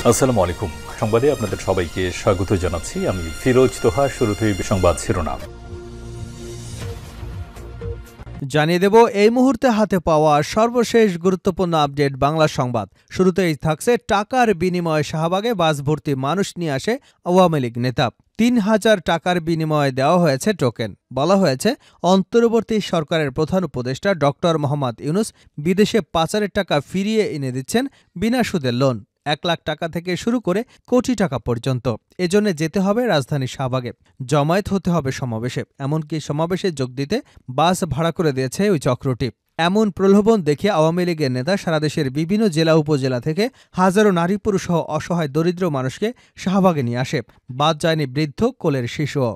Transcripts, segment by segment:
আসসালামু আলাইকুম। সংবাদে আপনাদের সবাইকে স্বাগত জানাচ্ছি। আমি ফিরোজ তোহা। শুরুতেই সংবাদ শিরোনাম জানিয়ে দেব এই মুহূর্তে হাতে পাওয়া সর্বশেষ গুরুত্বপূর্ণ আপডেট বাংলা সংবাদ। শুরুতেই থাকছে টাকার বিনিময়ে শাহবাগে বাস ভর্তি মানুষ নিয়ে আসে আওয়ামী লীগ নেতা। ৩,০০০ টাকার বিনিময়ে দেওয়া হয়েছে টোকেন। বলা হয়েছে অন্তর্বর্তী সরকারের প্রধান উপদেষ্টা ডক্টর মোহাম্মদ ইউনূস বিদেশে পাচারের টাকা ফিরিয়ে এনে দিচ্ছেন বিনা সুদের লোন। ১ লাখ টাকা থেকে শুরু করে কোটি টাকা পর্যন্ত। এজন্য যেতে হবে রাজধানী শাহবাগে, জমায়েত হতে হবে সমাবেশে, এমনকি সমাবেশে যোগ দিতে বাস ভাড়া করে দিয়েছে ওই চক্রটি। এমন প্রলোভন দেখে আওয়ামী লীগের নেতা সারা দেশের বিভিন্ন জেলা উপজেলা থেকে হাজারো নারী পুরুষ সহ অসহায় দরিদ্র মানুষকে শাহবাগে নিয়ে আসে। বাদ যায়নি বৃদ্ধ, কোলের শিশুও।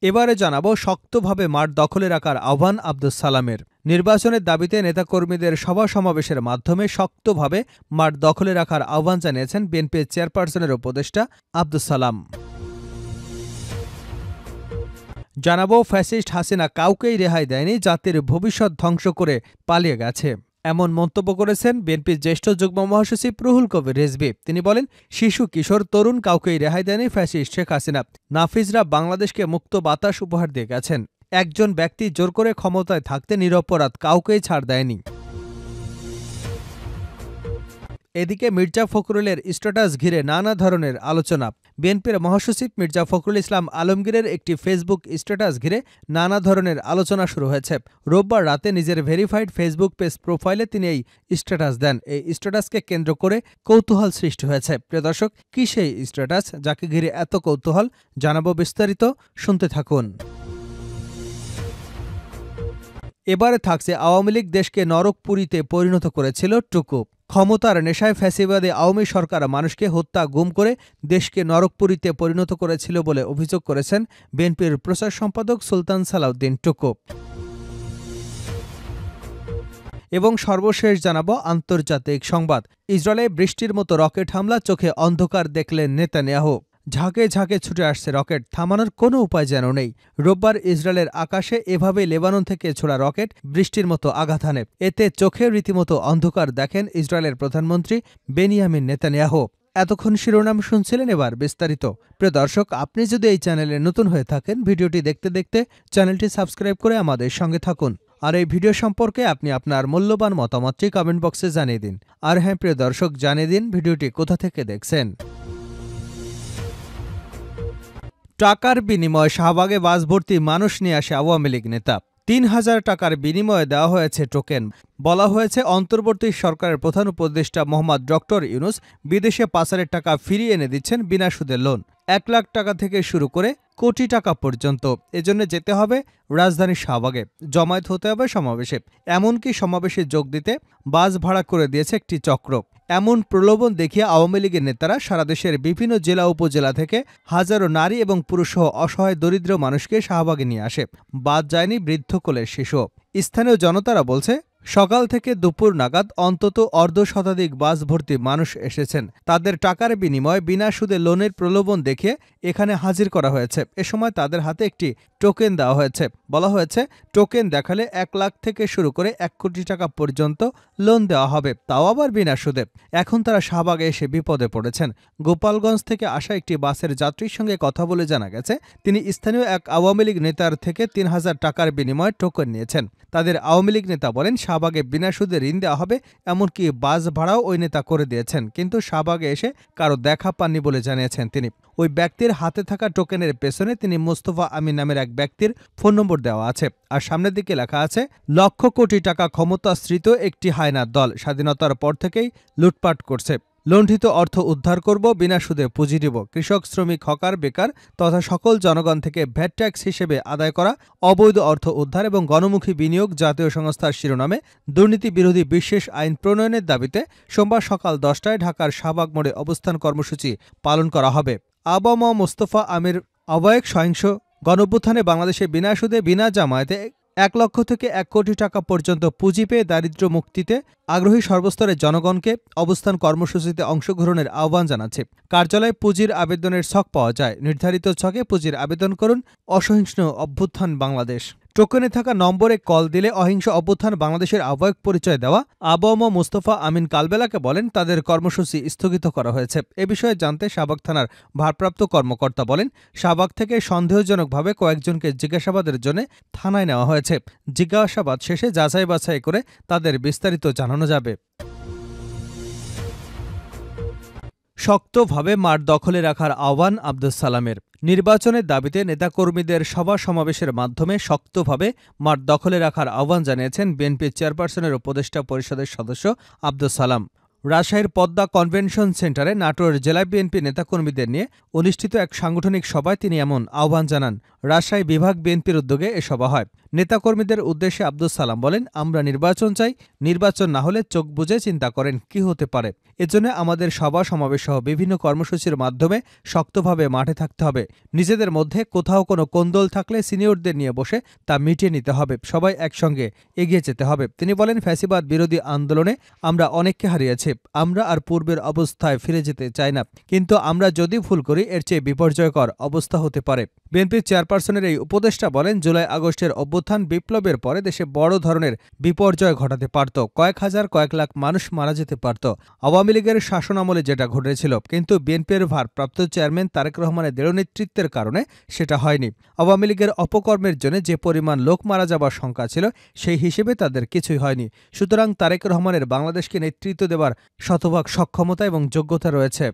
এবারে জানাবো শক্তভাবে মাঠ দখলে রাখার আহ্বান আব্দুস সালামের। নির্বাচনের দাবিতে নেতাকর্মীদের সভা সমাবেশের মাধ্যমে শক্তভাবে মাঠ দখলে রাখার আহ্বান জানিয়েছেন বিএনপির চেয়ারপারসনের উপদেষ্টা আব্দুস সালাম। জানাবো ফ্যাসিস্ট হাসিনা কাউকেই রেহাই দেয়নি, জাতির ভবিষ্যৎ ধ্বংস করে পালিয়ে গেছে। এমন মন্তব্য করেছেন বিএনপির জ্যেষ্ঠ যুগ্ম মহাসচিব রুহুল কবির রিজভী। তিনি বলেন, শিশু, কিশোর, তরুণ কাউকেই রেহাই দেয়নি ফ্যাসিস্ট শেখ হাসিনা। নাফিজরা বাংলাদেশকে মুক্ত বাতাস উপহার দিয়ে গেছেন। একজন ব্যক্তি জোর করে ক্ষমতায় থাকতে নিরপরাধ কাউকেই ছাড় দেয়নি। এদিকে মির্জা ফখরুলের স্ট্যাটাস ঘিরে নানা ধরনের আলোচনা। বিএনপির মহাসচিব মির্জা ফখরুল ইসলাম আলমগীরের একটি ফেসবুক স্ট্যাটাস ঘিরে নানা ধরনের আলোচনা শুরু হয়েছে। রোববার রাতে নিজের ভেরিফাইড ফেসবুক পেজ প্রোফাইলে তিনি এই স্ট্যাটাস দেন। এই স্ট্যাটাসকে কেন্দ্র করে কৌতূহল সৃষ্টি হয়েছে। প্রিয় দর্শক, কি সেই স্ট্যাটাস যাকে ঘিরে এত কৌতূহল? জানাবো বিস্তারিত, শুনতে থাকুন। এবারে থাকছে আওয়ামী লীগ দেশকে নরকপুরীতে পরিণত করেছিল টুকু। ক্ষমতার নেশায় ফ্যাসিবাদী আওয়ামী সরকার মানুষকে হত্যা, গুম করে দেশকে নরকপুরীতে পরিণত করেছিল বলে অভিযোগ করেছেন বিএনপির প্রচার সম্পাদক সুলতান সালাউদ্দিন টুকু। এবং সর্বশেষ জানাবো আন্তর্জাতিক সংবাদ। ইসরায়েলে বৃষ্টির মতো রকেট হামলা, চোখে অন্ধকার দেখলেন নেতানিয়াহু। ঝাঁকে ঝাঁকে ছুটে আসছে রকেট, থামানোর কোনো উপায় যেন নেই। রোববার ইসরায়েলের আকাশে এভাবে লেবানন থেকে ছোড়া রকেট বৃষ্টির মতো আঘাত হানে। এতে চোখে রীতিমতো অন্ধকার দেখেন ইসরায়েলের প্রধানমন্ত্রী বেনিয়ামিন নেতানিয়াহু। এতক্ষণ শিরোনাম শুনছিলেন, এবার বিস্তারিত। প্রিয় দর্শক, আপনি যদি এই চ্যানেলে নতুন হয়ে থাকেন, ভিডিওটি দেখতে দেখতে চ্যানেলটি সাবস্ক্রাইব করে আমাদের সঙ্গে থাকুন। আর এই ভিডিও সম্পর্কে আপনি আপনার মূল্যবান মতামতটি কমেন্ট বক্সে জানিয়ে দিন। আর হ্যাঁ প্রিয় দর্শক, জানিয়ে দিন ভিডিওটি কোথা থেকে দেখছেন। টাকার বিনিময়ে শাহবাগে বাস ভর্তি মানুষ নিয়ে আসে আওয়ামী লীগ নেতা। ৩,০০০ টাকার বিনিময়ে দেওয়া হয়েছে টোকেন। বলা হয়েছে অন্তর্বর্তী সরকারের প্রধান উপদেষ্টা মোহাম্মদ ডক্টর ইউনূস বিদেশে পাচারের টাকা ফিরিয়ে এনে দিচ্ছেন বিনা সুদের লোন। ১ লাখ টাকা থেকে শুরু করে কোটি টাকা পর্যন্ত। এজন্য যেতে হবে রাজধানী শাহবাগে, জমায়েত হতে হবে সমাবেশে, এমনকি সমাবেশে যোগ দিতে বাস ভাড়া করে দিয়েছে একটি চক্র। এমন প্রলোভন দেখিয়ে আওয়ামী লীগের নেতারা সারা দেশের বিভিন্ন জেলা উপজেলা থেকে হাজারো নারী এবং পুরুষ সহ অসহায় দরিদ্র মানুষকে শাহবাগে নিয়ে আসে। বাদ যায়নি বৃদ্ধ, কোলের শিশু। স্থানীয় জনতারা বলছে, সকাল থেকে দুপুর নাগাদ অন্তত অর্ধশতাধিক বাস ভর্তি মানুষ এসেছেন। তাদের টাকার বিনিময়ে বিনা সুদে লোনের প্রলোভন দেখিয়ে এখানে হাজির করা হয়েছে। এ সময় তাদের হাতে একটি টোকেন দেওয়া হয়েছে। বলা হয়েছে, টোকেন দেখালে ১ লাখ থেকে শুরু করে ১ কোটি টাকা পর্যন্ত লোন দেওয়া হবে, তাও আবার বিনা সুদে। এখন তারা শাহবাগে এসে বিপদে পড়েছেন। গোপালগঞ্জ থেকে আসা একটি বাসের যাত্রীর সঙ্গে কথা বলে জানা গেছে, তিনি স্থানীয় এক আওয়ামী লীগ নেতার থেকে ৩,০০০ টাকার বিনিময়ে টোকেন নিয়েছেন। তাদের আওয়ামী লীগ নেতা বলেন, শাহবাগে বিনা সুদে ঋণ দেওয়া হবে, এমনকি বাস ভাড়াও ওই নেতা করে দিয়েছেন। কিন্তু শাহবাগে এসে কারো দেখা পাননি বলে জানিয়েছেন তিনি। ওই ব্যক্তির হাতে থাকা টোকেনের পেছনে তিনি মোস্তফা আমিন নামের এক ব্যক্তির ফোন নম্বর দেওয়া আছে। আর সামনের দিকে লেখা আছে, লক্ষ কোটি টাকা ক্ষমতাশ্রিত একটি হায়নার দল স্বাধীনতার পর থেকেই লুটপাট করছে। লুণ্ঠিত অর্থ উদ্ধার করব, বিনা সুদে পুঁজি দিব। কৃষক, শ্রমিক, হকার, বেকার তথা সকল জনগণ থেকে ভ্যাট ট্যাক্স হিসেবে আদায় করা অবৈধ অর্থ উদ্ধার এবং গণমুখী বিনিয়োগ। জাতীয় সংস্থার শিরোনামে দুর্নীতি বিরোধী বিশেষ আইন প্রণয়নের দাবিতে সোমবার সকাল ১০টায় ঢাকার শাহবাগ মোড়ে অবস্থান কর্মসূচি পালন করা হবে। আবম মোস্তফা আমির আহ্বায়ক সহিংস গণঅভ্যুত্থানে বাংলাদেশে বিনা সুদে বিনা জামায়াতে ১ লক্ষ থেকে ১ কোটি টাকা পর্যন্ত পুঁজি পেয়ে দারিদ্র্য মুক্তিতে আগ্রহী সর্বস্তরের জনগণকে অবস্থান কর্মসূচিতে অংশগ্রহণের আহ্বান জানাচ্ছে। কার্যালয়ে পুঁজির আবেদনের ছক পাওয়া যায়। নির্ধারিত ছকে পুঁজির আবেদন করুন। অসহিষ্ণু অভ্যুত্থান বাংলাদেশ। টোকেনে থাকা নম্বরে কল দিলে অহিংস অভ্যুত্থান বাংলাদেশের আহ্বায়ক পরিচয় দেওয়া আবম মোস্তফা আমিন কালবেলাকে বলেন তাদের কর্মসূচি স্থগিত করা হয়েছে। এ বিষয়ে জানতে শাহবাগ থানার ভারপ্রাপ্ত কর্মকর্তা বলেন, শাহবাগ থেকে সন্দেহজনকভাবে কয়েকজনকে জিজ্ঞাসাবাদের জন্য থানায় নেওয়া হয়েছে। জিজ্ঞাসাবাদ শেষে যাচাই বাছাই করে তাদের বিস্তারিত জানানো যাবে। শক্তভাবে মাঠ দখলে রাখার আহ্বান আব্দুস সালামের। নির্বাচনের দাবিতে নেতাকর্মীদের সভা সমাবেশের মাধ্যমে শক্তভাবে মাঠ দখলে রাখার আহ্বান জানিয়েছেন বিএনপি চেয়ারপারসনের উপদেষ্টা পরিষদের সদস্য আব্দুস সালাম। রাজশাহীর পদ্মা কনভেনশন সেন্টারে নাটোর জেলা বিএনপি নেতাকর্মীদের নিয়ে অনুষ্ঠিত এক সাংগঠনিক সভায় তিনি এমন আহ্বান জানান। রাজশাহী বিভাগ বিএনপির উদ্যোগে এ সভা হয়। নেতাকর্মীদের উদ্দেশ্যে আব্দুস সালাম বলেন, আমরা নির্বাচন চাই, নির্বাচন না হলে চোখ বুজে চিন্তা করেন কি হতে পারে। এজন্য আমাদের সভা সমাবেশ সহ বিভিন্ন কর্মসূচির মাধ্যমে শক্তভাবে মাঠে থাকতে হবে। নিজেদের মধ্যে কোথাও কোনো কোন্দল থাকলে সিনিয়রদের নিয়ে বসে তা মিটিয়ে নিতে হবে। সবাই একসঙ্গে এগিয়ে যেতে হবে। তিনি বলেন, ফ্যাসিবাদ বিরোধী আন্দোলনে আমরা অনেককে হারিয়েছি। আমরা আর পূর্বের অবস্থায় ফিরে যেতে চাই না, কিন্তু আমরা যদি ভুল করি এর চেয়ে বিপর্যয়কর অবস্থা হতে পারে। বিএনপির চেয়ারপারসনের এই উপদেষ্টা বলেন, জুলাই আগস্টের অভ্যুত্থান বিপ্লবের পরে দেশে বড় ধরনের বিপর্যয় ঘটাতে পারত, কয়েক হাজার কয়েক লাখ মানুষ মারা যেতে পারত। আওয়ামী লীগের শাসনামলে যেটা ঘটেছিল, কিন্তু বিএনপির ভারপ্রাপ্ত চেয়ারম্যান তারেক রহমানের দৃঢ় নেতৃত্বের কারণে সেটা হয়নি। আওয়ামী লীগের অপকর্মের জন্য যে পরিমাণ লোক মারা যাবার শঙ্কা ছিল, সেই হিসেবে তাদের কিছুই হয়নি। সুতরাং তারেক রহমানের বাংলাদেশকে নেতৃত্ব দেবার শতভাগ সক্ষমতা এবং যোগ্যতা রয়েছে।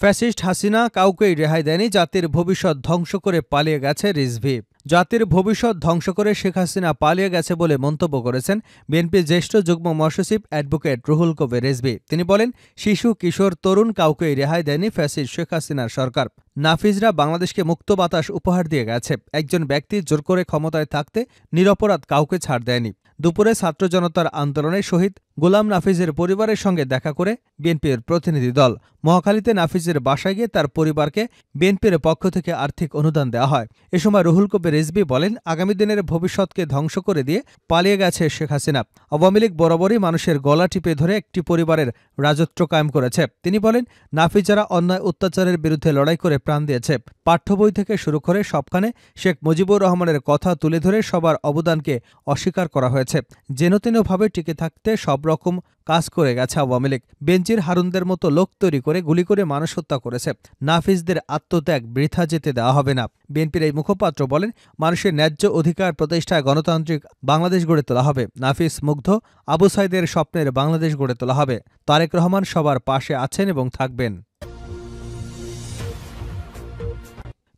ফ্যাসিস্ট হাসিনা কাউকেই রেহাই দেয়নি, জাতির ভবিষ্যৎ ধ্বংস করে পালিয়ে গেছে রিজভী। জাতির ভবিষ্যৎ ধ্বংস করে শেখ হাসিনা পালিয়ে গেছে বলে মন্তব্য করেছেন বিএনপির জ্যেষ্ঠ যুগ্ম মহাসচিব অ্যাডভোকেট রুহুল কবির রিজভী। তিনি বলেন, শিশু কিশোর তরুণ কাউকেই রেহাই দেয়নি ফ্যাসিস্ট শেখ হাসিনার সরকার। নাফিজরা বাংলাদেশকে মুক্ত বাতাস উপহার দিয়ে গেছে। একজন ব্যক্তি জোর করে ক্ষমতায় থাকতে নিরপরাধ কাউকে ছাড় দেয়নি। দুপুরে ছাত্র জনতার আন্দোলনে শহীদ গোলাম নাফিজের পরিবারের সঙ্গে দেখা করে বিএনপির প্রতিনিধি দল। মহাখালীতে নাফিজের বাসায় গিয়ে তার পরিবারকে বিএনপির পক্ষ থেকে আর্থিক অনুদান দেওয়া হয়। এ সময় রুহুল কবির রিজভী বলেন, আগামী দিনের ভবিষ্যৎকে ধ্বংস করে দিয়ে পালিয়ে গেছে শেখ হাসিনা। আওয়ামী লীগ বরাবরই মানুষের গলা টিপে ধরে একটি পরিবারের রাজত্ব কায়েম করেছে। তিনি বলেন, নাফিজারা অন্যায় অত্যাচারের বিরুদ্ধে লড়াই করে প্রাণ দিয়েছে। পাঠ্য বই থেকে শুরু করে সবখানে শেখ মুজিবুর রহমানের কথা তুলে ধরে সবার অবদানকে অস্বীকার করা হয়েছে। যেনতেনভাবে টিকে থাকতে সব রকম কাজ করে গেছে আওয়ামী লীগ। বেঞ্জির হারুনদের মতো লোক তৈরি করে গুলি করে মানুষ হত্যা করেছে। নাফিজদের আত্মত্যাগ বৃথা যেতে দেওয়া হবে না। বিএনপির এই মুখপাত্র বলেন, মানুষের ন্যায্য অধিকার প্রতিষ্ঠায় গণতান্ত্রিক বাংলাদেশ গড়ে তোলা হবে। নাফিজ মুগ্ধ, আবু সাইদের স্বপ্নের বাংলাদেশ গড়ে তোলা হবে। তারেক রহমান সবার পাশে আছেন এবং থাকবেন।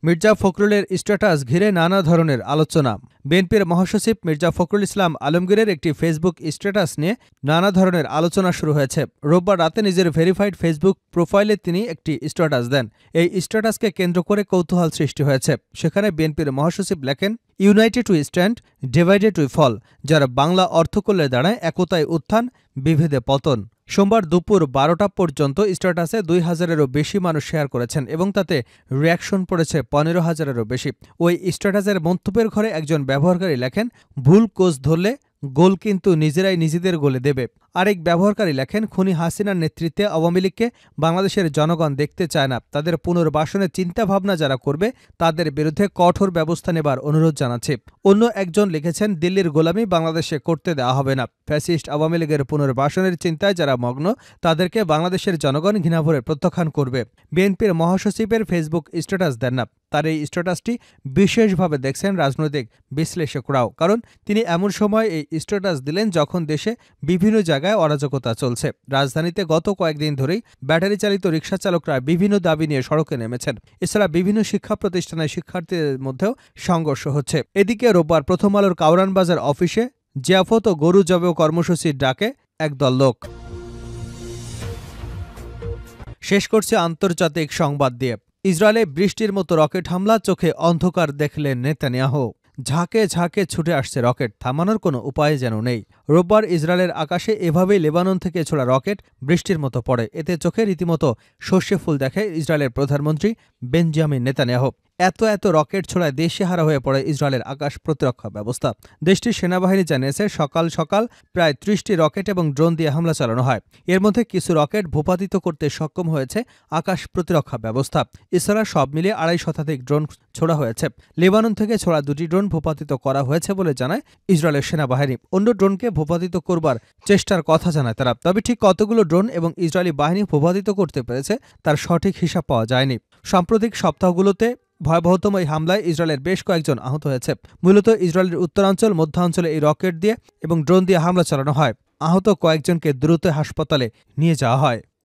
মির্জা ফখরুলের স্ট্যাটাস ঘিরে নানা ধরনের আলোচনা। বিএনপির মহাসচিব মির্জা ফখরুল ইসলাম আলমগীরের একটি ফেসবুক স্ট্যাটাস নিয়ে নানা ধরনের আলোচনা শুরু হয়েছে। রোববার রাতে নিজের ভেরিফাইড ফেসবুক প্রোফাইলে তিনি একটি স্ট্যাটাস দেন। এই স্ট্যাটাসকে কেন্দ্র করে কৌতূহল সৃষ্টি হয়েছে। সেখানে বিএনপির মহাসচিব লেখেন, united we stand, divided we fall, যার বাংলা অর্থ করলে দাঁড়ায় একতায় উত্থান, বিভেদে পতন। সোমবার দুপুর 12টা পর্যন্ত স্ট্যাটাসে 2000-এরও বেশি মানুষ শেয়ার করেছেন এবং তাতে রিয়াকশন পড়েছে 15,000-এরও বেশি। ওই স্ট্যাটাসের মন্তব্যের ঘরে একজন ব্যবহারকারী লেখেন, ভুল কোচ ধরলে গোল কিন্তু নিজেরাই নিজেদের গোলে দেবে। আরেক ব্যবহারকারী লেখেন, খুনি হাসিনার নেতৃত্বে আওয়ামী লীগকে বাংলাদেশের জনগণ দেখতে চায় না। তাদের পুনর্বাসনের চিন্তাভাবনা যারা করবে তাদের বিরুদ্ধে কঠোর ব্যবস্থা নেবার অনুরোধ জানাচ্ছে। অন্য একজন লিখেছেন, দিল্লির গোলামি বাংলাদেশে করতে দেওয়া হবে না। ফ্যাসিস্ট আওয়ামী লীগের পুনর্বাসনের চিন্তায় যারা মগ্ন তাদেরকে বাংলাদেশের জনগণ ঘৃণাভরে প্রত্যাখ্যান করবে। বিএনপির মহাসচিবের ফেসবুক স্ট্যাটাস দেন না। তার এই স্ট্যাটাসটি বিশেষভাবে দেখছেন রাজনৈতিক বিশ্লেষকরাও, কারণ তিনি এমন সময় এই স্ট্যাটাস দিলেন যখন দেশে বিভিন্ন জায়গায় অরাজকতা চলছে। রাজধানীতে গত কয়েকদিন ধরেই ব্যাটারি চালিত রিকশা চালকরা বিভিন্ন দাবি নিয়ে সড়কে নেমেছেন। এছাড়া বিভিন্ন শিক্ষা প্রতিষ্ঠানের শিক্ষার্থীদের মধ্যেও সংঘর্ষ হচ্ছে। এদিকে রোববার প্রথম আলোর কাউরান বাজার অফিসে জিয়াফত ও গরু জবেও কর্মসূচির ডাকে একদল লোক। শেষ করছে আন্তর্জাতিক সংবাদ দিয়ে। ইসরায়েলে বৃষ্টির মতো রকেট হামলা, চোখে অন্ধকার দেখলেন নেতানিয়াহু। ঝাঁকে ঝাঁকে ছুটে আসছে রকেট, থামানোর কোনো উপায় যেন নেই। রোববার ইসরায়েলের আকাশে এভাবেই লেবানন থেকে ছোড়া রকেট বৃষ্টির মতো পড়ে। এতে চোখে রীতিমতো সর্ষে ফুল দেখে ইসরায়েলের প্রধানমন্ত্রী বেঞ্জামিন নেতানিয়াহু। এত রকেট ছোড়ায় দেশহারা হয়ে পড়ে ইসরায়েলের আকাশ প্রতিরক্ষা ব্যবস্থা। দেশটির সেনাবাহিনী জানিয়েছে সকাল সকাল প্রায় ৩০টি রকেট এবং ড্রোন দিয়ে হামলা চালানো হয়। এর মধ্যে কিছু রকেট ভূপাতিত করতে সক্ষম হয়েছে আকাশ প্রতিরক্ষা ব্যবস্থা। এছাড়া সব মিলিয়ে ২৫ শতাধিক ড্রোন ছোড়া হয়েছে। লেবানন থেকে ছোড়া ২টি ড্রোন ভূপাতিত করা হয়েছে বলে জানায় ইসরায়েলের সেনাবাহিনী। অন্য ড্রোনকে ভূপাতিত করবার চেষ্টার কথা জানায় তারা। তবে ঠিক কতগুলো ড্রোন এবং ইসরায়েলি বাহিনী ভূপাতিত করতে পেরেছে তার সঠিক হিসাব পাওয়া যায়নি। সাম্প্রতিক সপ্তাহগুলোতে ভয়াবহতম এই হামলায় ইসরায়েলের বেশ কয়েকজন আহত হয়েছে। মূলত ইসরায়েলের উত্তরাঞ্চল, মধ্যাঞ্চলে এই রকেট দিয়ে এবং ড্রোন দিয়ে হামলা চালানো হয়। আহত কয়েকজনকে দ্রুত হাসপাতালে নিয়ে যাওয়া হয়।